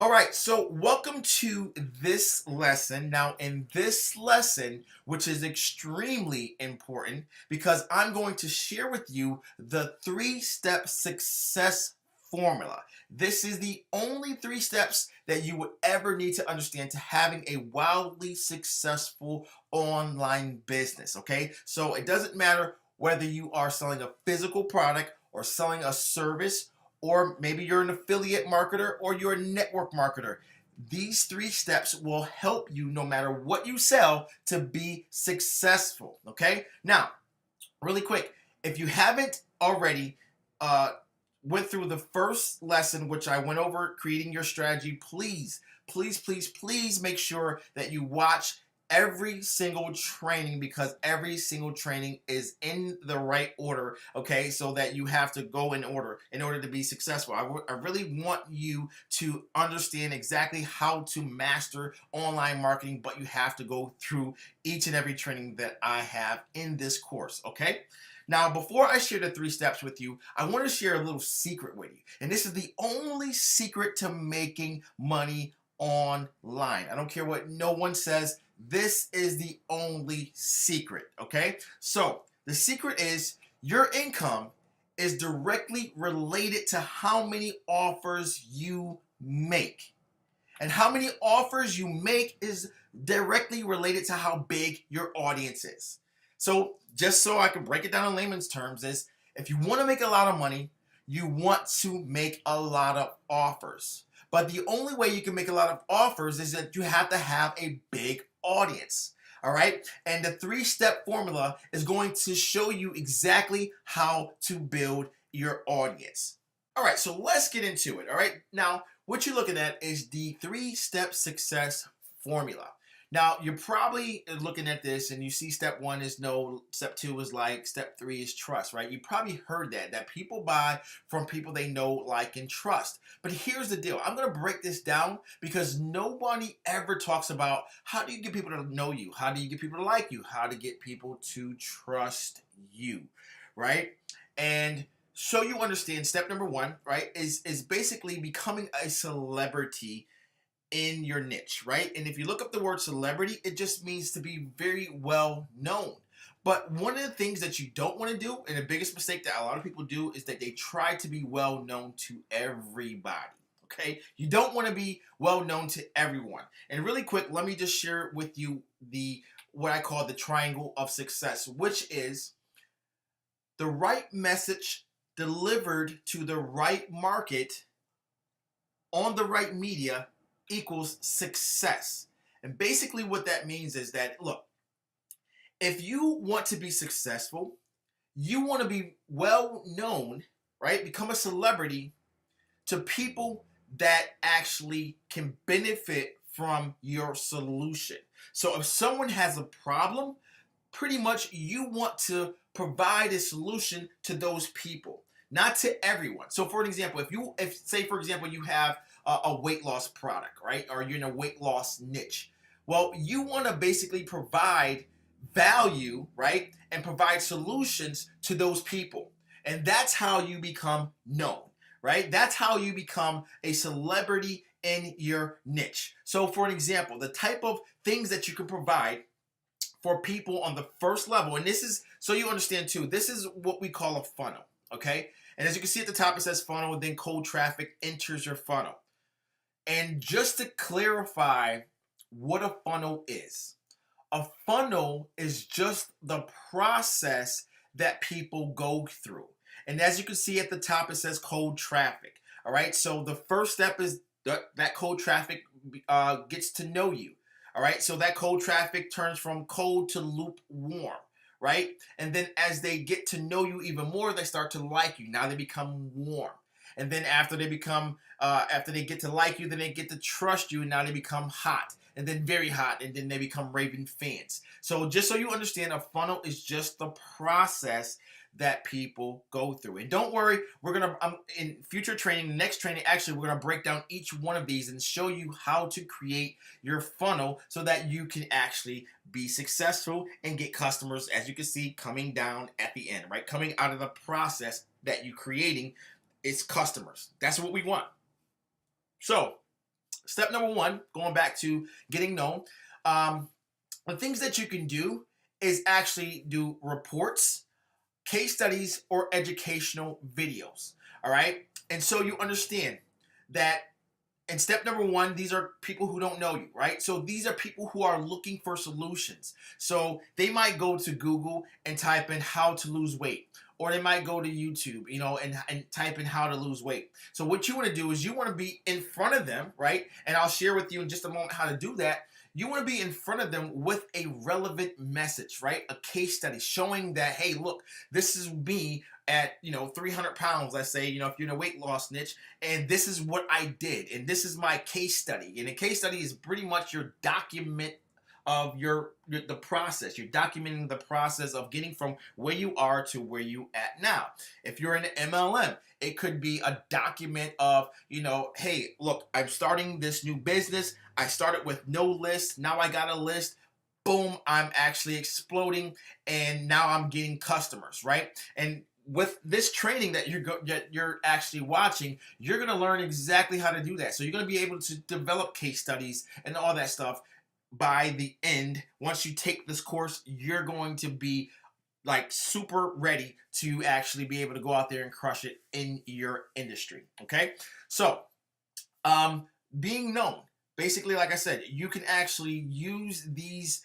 All right, so welcome to this lesson. Now, in this lesson, which is extremely important because I'm going to share with you the three-step success formula. This is the only three steps that you would ever need to understand to having a wildly successful online business, okay? So it doesn't matter whether you are selling a physical product or selling a service, or maybe you're an affiliate marketer or you're a network marketer. These three steps will help you no matter what you sell to be successful. Okay. Now, really quick, if you haven't already went through the first lesson, which I went over creating your strategy, please make sure that you watch every single training because every single training is in the right order, okay, so that you have to go in order to be successful. I really want you to understand exactly how to master online marketing, but you have to go through each and every training that I have in this course, okay? Now, before I share the three steps with you, I want to share a little secret with you. And this is the only secret to making money online. I don't care what no one says. This is the only secret, okay? So, the secret is your income is directly related to how many offers you make. And how many offers you make is directly related to how big your audience is. So, just so I can break it down in layman's terms, is if you want to make a lot of money, you want to make a lot of offers. But the only way you can make a lot of offers is that you have to have a big audience. All right. And the three-step formula is going to show you exactly how to build your audience. All right. So let's get into it. All right. Now, what you're looking at is the three-step success formula. Now, you're probably looking at this and you see step one is no, step two is like, step three is trust, right? You probably heard that people buy from people they know, like, and trust. But here's the deal. I'm going to break this down because nobody ever talks about how do you get people to know you? How do you get people to like you? How to get people to trust you, right? And so you understand step number one, right, is basically becoming a celebrity in your niche, right? And if you look up the word celebrity, it just means to be very well known. But one of the things that you don't want to do, and the biggest mistake that a lot of people do, is that they try to be well known to everybody. Okay? You don't want to be well known to everyone. And really quick, let me just share with you the what I call the triangle of success, which is the right message delivered to the right market on the right media equals success. And basically, what that means is that, look, if you want to be successful, you want to be well known, right? Become a celebrity to people that actually can benefit from your solution. So if someone has a problem, pretty much you want to provide a solution to those people, not to everyone. So for an example, if say for example you have a weight loss product, right, or you're in a weight loss niche, well, you want to basically provide value, right, and provide solutions to those people, and that's how you become known, right? That's how you become a celebrity in your niche. So for an example, the type of things that you can provide for people on the first level, and this is so you understand too, this is what we call a funnel, okay? And as you can see at the top, it says funnel, and then cold traffic enters your funnel. And just to clarify what a funnel is, a funnel is just the process that people go through. And as you can see at the top, it says cold traffic. All right, so the first step is that cold traffic gets to know you. All right, so that cold traffic turns from cold to lukewarm, right? And then as they get to know you even more, they start to like you. Now they become warm. And then after they get to like you, then they get to trust you, and now they become hot, and then very hot, and then they become raving fans. So just so you understand, a funnel is just the process that people go through. And don't worry, we're gonna in future training, next training, actually, we're gonna break down each one of these and show you how to create your funnel so that you can actually be successful and get customers, as you can see, coming down at the end, right? Coming out of the process that you're creating, it's customers. That's what we want. So Step number one, going back to getting known, um, the things that you can do is actually do reports, case studies, or educational videos. All right. And so you understand that in step number one, these are people who don't know you, right? So these are people who are looking for solutions. So they might go to Google and type in how to lose weight. Or they might go to YouTube, and type in how to lose weight. So what you want to do is you want to be in front of them, right? And I'll share with you in just a moment how to do that. You want to be in front of them with a relevant message, right? A case study showing that, hey, look, this is me at 300 pounds. Let's say, if you're in a weight loss niche, and this is what I did, and this is my case study. And a case study is pretty much your document of the process. You're documenting the process of getting from where you are to where you at now. If you're in MLM, it could be a document of, hey, look, I'm starting this new business. I started with no list. Now I got a list. Boom, I'm actually exploding, and now I'm getting customers, right? And with this training that you're actually watching, you're going to learn exactly how to do that. So you're going to be able to develop case studies and all that stuff. By the end, once you take this course, you're going to be like super ready to actually be able to go out there and crush it in your industry. Okay, so being known, basically, like I said, you can actually use these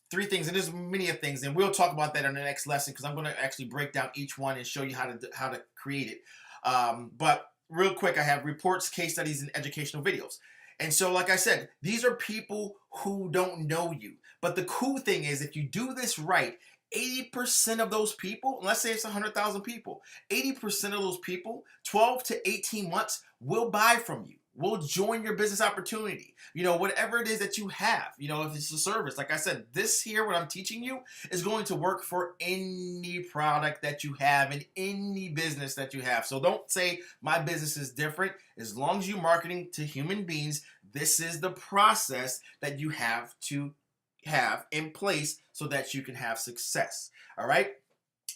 three things, and there's many of things, and we'll talk about that in the next lesson because I'm going to actually break down each one and show you how to create it. But real quick, I have reports, case studies, and educational videos. And so, like I said, these are people who don't know you. But the cool thing is, if you do this right, 80% of those people, let's say it's 100,000 people, 80% of those people, 12 to 18 months, will buy from you, will join your business opportunity. Whatever it is that you have, if it's a service, like I said, this here, what I'm teaching you is going to work for any product that you have in any business that you have. So don't say my business is different. As long as you're marketing to human beings, this is the process that you have to have in place so that you can have success. All right.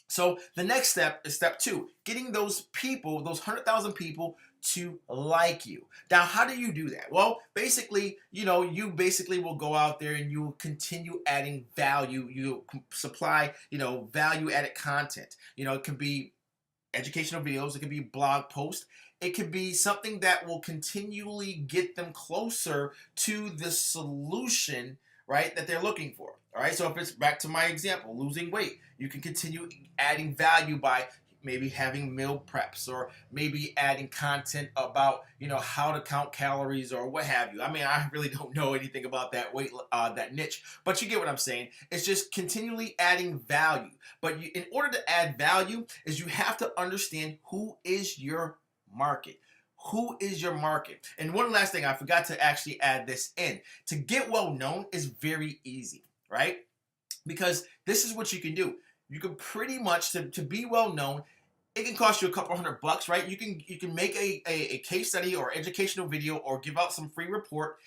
So the next step is step two, getting those people, those 100,000 people to like you. Now, how do you do that? Well, basically, you basically will go out there and you will continue adding value. You supply, value added content. It could be educational videos. It could be blog posts. It could be something that will continually get them closer to the solution, right, that they're looking for. All right, so if it's back to my example, losing weight, you can continue adding value by maybe having meal preps, or maybe adding content about, how to count calories or what have you. I mean, I really don't know anything about that that niche, but you get what I'm saying. It's just continually adding value. But in order to add value, is you have to understand who is your market. Who is your market? And one last thing, I forgot to actually add this in. To get well known is very easy, right? Because this is what you can do. You can pretty much, to be well known, it can cost you a couple $100, right? You can make a case study or educational video or give out some free report,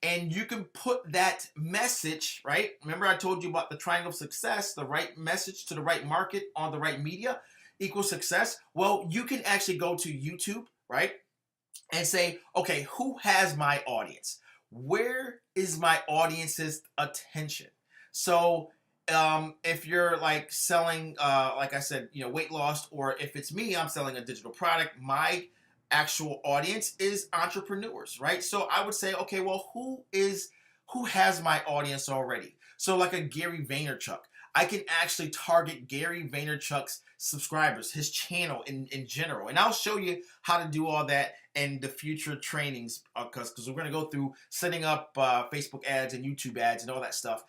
and you can put that message, right? Remember I told you about the triangle of success, the right message to the right market on the right media equals success. Well, you can actually go to YouTube, right? And say, okay, who has my audience? Where is my audience's attention? So if you're like selling, like I said, weight loss, or if it's me, I'm selling a digital product, my actual audience is entrepreneurs, right? So I would say, okay, well, who has my audience already? So like a Gary Vaynerchuk, I can actually target Gary Vaynerchuk's subscribers, his channel in general. And I'll show you how to do all that in the future trainings, because we're going to go through setting up Facebook ads and YouTube ads and all that stuff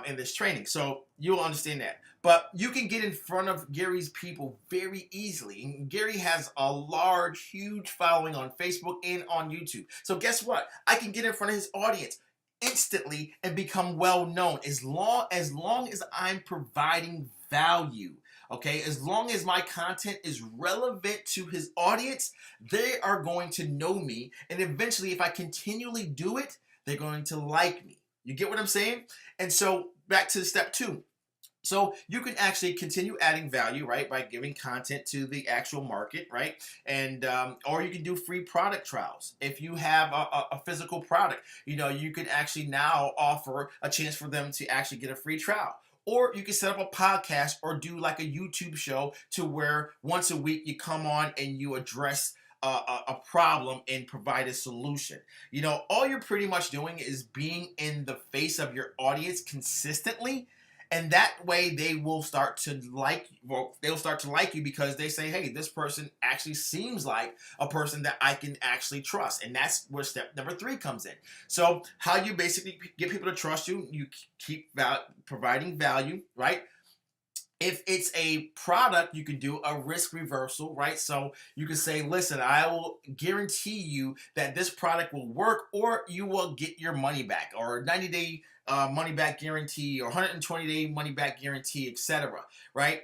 in this training. So you'll understand that. But you can get in front of Gary's people very easily. And Gary has a large, huge following on Facebook and on YouTube. So guess what? I can get in front of his audience instantly and become well known as long as I'm providing value. Okay, as long as my content is relevant to his audience, they are going to know me, and eventually, if I continually do it, they're going to like me. You get what I'm saying? And so back to step two. So you can actually continue adding value, right, by giving content to the actual market, right, and or you can do free product trials. If you have a physical product, you can actually now offer a chance for them to actually get a free trial. Or you can set up a podcast or do like a YouTube show to where once a week you come on and you address a problem and provide a solution. All you're pretty much doing is being in the face of your audience consistently, and that way they will start to they'll start to like you because they say, hey, this person actually seems like a person that I can actually trust. And that's where step number 3 comes in. So how you basically get people to trust you, you keep providing value, right? If it's a product, you can do a risk reversal, right? So you can say, listen, I will guarantee you that this product will work, or you will get your money back, or 90-day money back guarantee, or 120-day money back guarantee, etc. Right?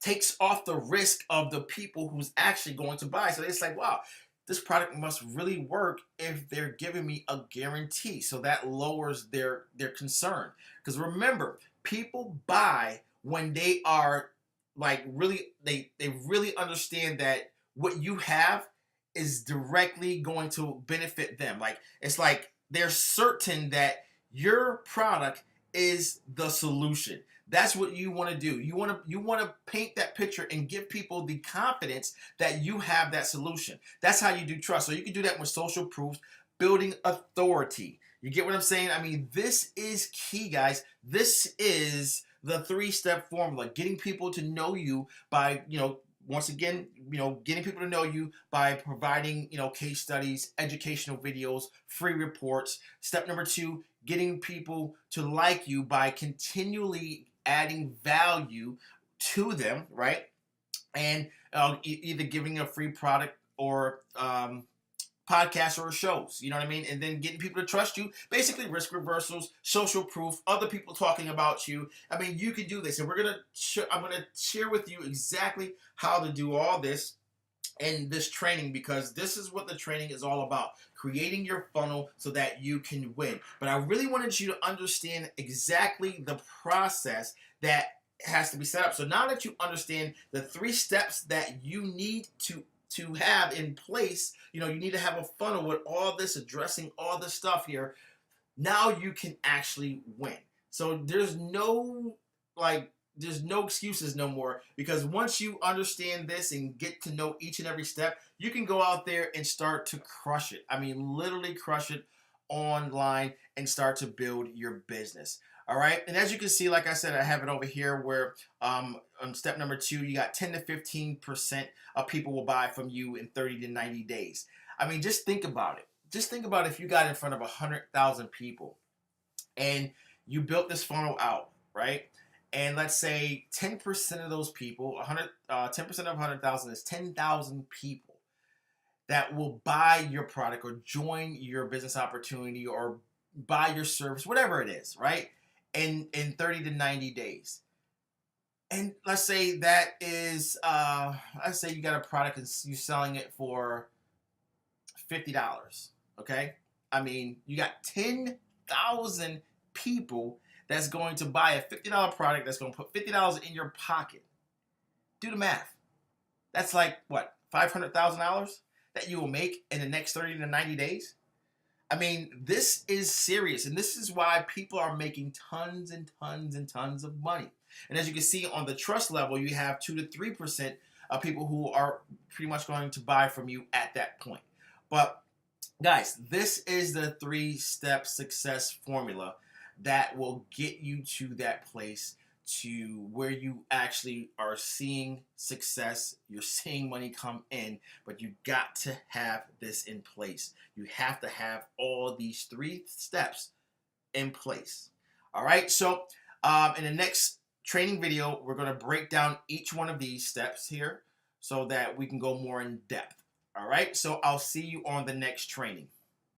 Takes off the risk of the people who's actually going to buy. So it's like, wow, this product must really work if they're giving me a guarantee. So that lowers their concern. Because remember, people buy when they are like really they really understand that what you have is directly going to benefit them. Like, it's like they're certain that your product is the solution. That's what you want to do. You want to paint that picture and give people the confidence that you have that solution. That's how you do trust. So you can do that with social proof, building authority. You get what I'm saying? I mean, this is key, guys. This is the 3-step formula, getting people to know you by, once again, getting people to know you by providing, case studies, educational videos, free reports. Step number 2, getting people to like you by continually adding value to them, right? And either giving a free product or podcasts or shows, you know what I mean? And then getting people to trust you, basically risk reversals, social proof, other people talking about you. I mean, you can do this, and I'm gonna share with you exactly how to do all this in this training, because this is what the training is all about, creating your funnel so that you can win. But I really wanted you to understand exactly the process that has to be set up. So now that you understand the 3 steps that you need to have in place, you need to have a funnel with all this, addressing all this stuff here. Now you can actually win. So there's no excuses no more, because once you understand this and get to know each and every step, you can go out there and start to crush it. I mean, literally crush it online and start to build your business. All right. And as you can see, like I said, I have it over here where on step number 2, you got 10 to 15% of people will buy from you in 30 to 90 days. I mean, just think about it. Just think about if you got in front of 100,000 people and you built this funnel out, right? And let's say 10% of those people, 10% of 100,000 is 10,000 people that will buy your product or join your business opportunity or buy your service, whatever it is, right? In 30 to 90 days. And let's say that is, let's say you got a product and you're selling it for $50, okay? I mean, you got 10,000 people that's going to buy a $50 product that's going to put $50 in your pocket. Do the math. That's like, what, $500,000 that you will make in the next 30 to 90 days? I mean, this is serious, and this is why people are making tons and tons and tons of money. And as you can see on the trust level, you have 2 to 3% of people who are pretty much going to buy from you at that point. But guys, this is the 3-step success formula that will get you to that place to where you actually are seeing success, you're seeing money come in, but you got to have this in place. You have to have all these 3 steps in place. All right, so in the next training video, we're going to break down each one of these steps here so that we can go more in depth. All right, so I'll see you on the next training.